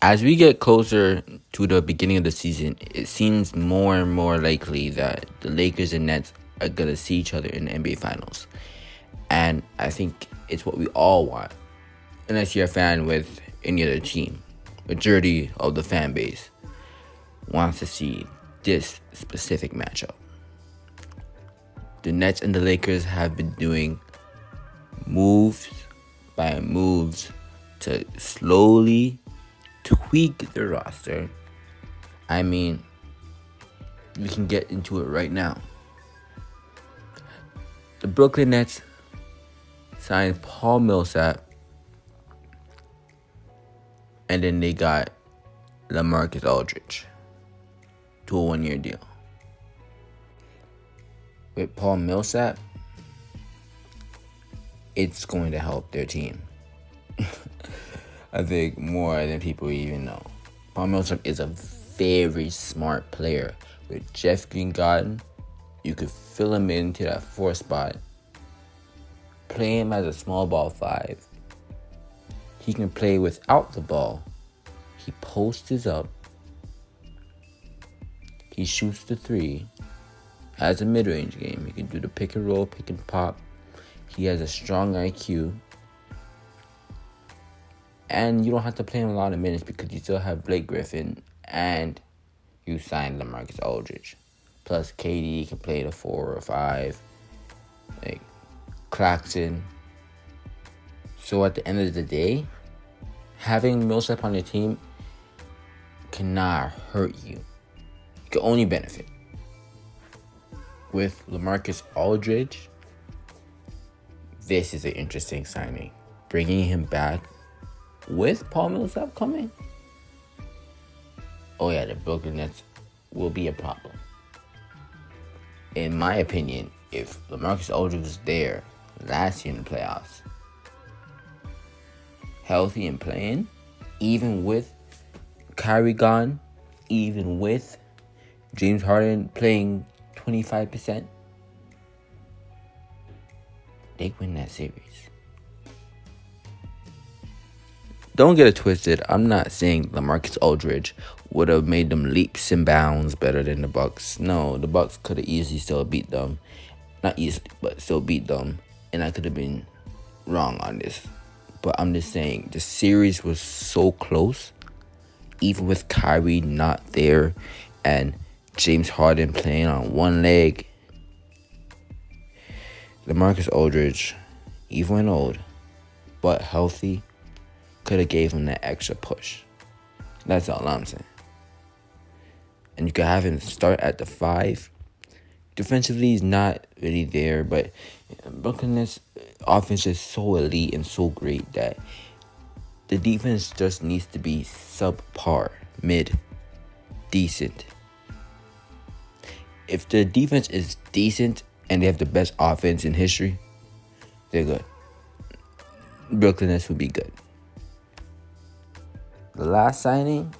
As we get closer to the beginning of the season, it seems more and more likely that the Lakers and Nets are going to see each other in the NBA Finals. And I think it's what we all want, unless you're a fan with any other team. Majority of the fan base wants to see this specific matchup. The Nets and the Lakers have been doing moves by moves to slowly tweak their roster. I mean, we can get into it right now. The Brooklyn Nets signed Paul Millsap, and then they got LaMarcus Aldridge to a 1-year deal. With Paul Millsap, it's going to help their team. I think more than people even know. Paul Millsap is a very smart player. With Jeff Green gone, you could fill him into that 4 spot. Play him as a small ball 5. He can play without the ball. He posts up. He shoots the 3. Has a mid-range game. He can do the pick and roll, pick and pop. He has a strong IQ. And you don't have to play him a lot of minutes because you still have Blake Griffin and you signed LaMarcus Aldridge. Plus KD can play the 4 or 5. Like Claxton. So at the end of the day, having Millsap on your team cannot hurt you. You can only benefit. With LaMarcus Aldridge, this is an interesting signing. Bringing him back with Paul Millsap coming, oh yeah, the Brooklyn Nets will be a problem. In my opinion, if LaMarcus Aldridge was there last year in the playoffs, healthy and playing, even with Kyrie gone, even with James Harden playing 25%, they win that series. Don't get it twisted. I'm not saying LaMarcus Aldridge would have made them leaps and bounds better than the Bucks. No, the Bucks could have easily still beat them. Not easily, but still beat them. And I could have been wrong on this. But I'm just saying, the series was so close. Even with Kyrie not there and James Harden playing on one leg. LaMarcus Aldridge, even when old, but healthy, could have gave him that extra push. That's all I'm saying. And you could have him start at the 5. Defensively, he's not really there, but Brooklyn Nets offense is so elite and so great that the defense just needs to be subpar, mid, decent. If the defense is decent and they have the best offense in history, they're good. Brooklyn Nets would be good. The last signing,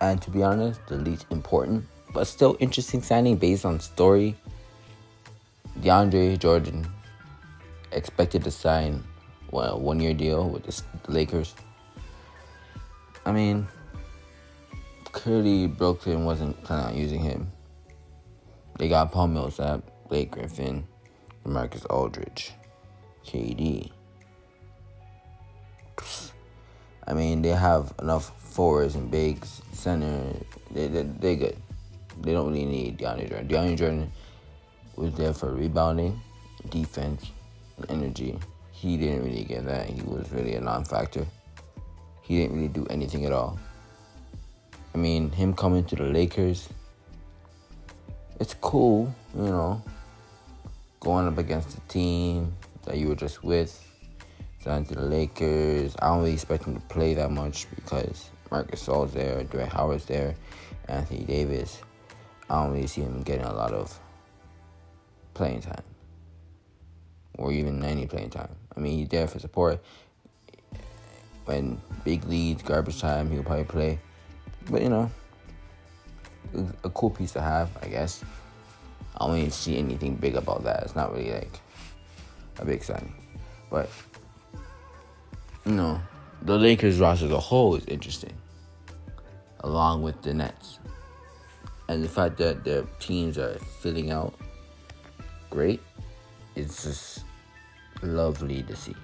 and to be honest, the least important, but still interesting signing based on story, DeAndre Jordan expected to sign a 1-year deal with the Lakers. I mean, clearly Brooklyn wasn't planning on using him. They got Paul Millsap, Blake Griffin, LaMarcus Aldridge, KD. I mean, they have enough forwards and bigs, center. They're good. They don't really need DeAndre Jordan. DeAndre Jordan was there for rebounding, defense, and energy. He didn't really get that. He was really a non-factor. He didn't really do anything at all. I mean, him coming to the Lakers, it's cool, going up against a team that you were just with. Signed to the Lakers. I don't really expect him to play that much because Marcus Gasol's there, Dwight Howard's there, Anthony Davis. I don't really see him getting a lot of playing time or even any playing time. I mean, he's there for support. When big leads, garbage time, he'll probably play. But, a cool piece to have, I guess. I don't really see anything big about that. It's not really like a big signing. But, the Lakers roster as a whole is interesting. along with the Nets. And the fact that the teams are filling out great, it's just lovely to see.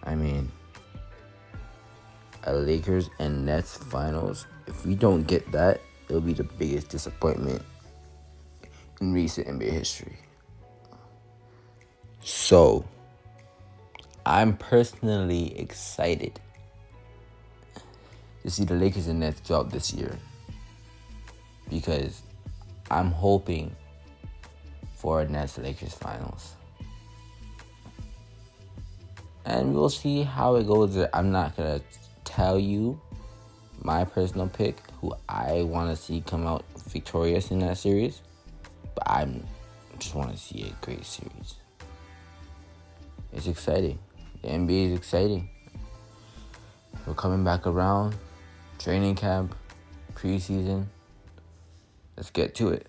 I mean, a Lakers and Nets finals, if we don't get that, it'll be the biggest disappointment in recent NBA history. So, I'm personally excited to see the Lakers and Nets drop this year, because I'm hoping for a Nets-Lakers finals. And we'll see how it goes. I'm not going to tell you my personal pick, who I want to see come out victorious in that series. But I just want to see a great series. It's exciting. The NBA is exciting. We're coming back around. Training camp, preseason. Let's get to it.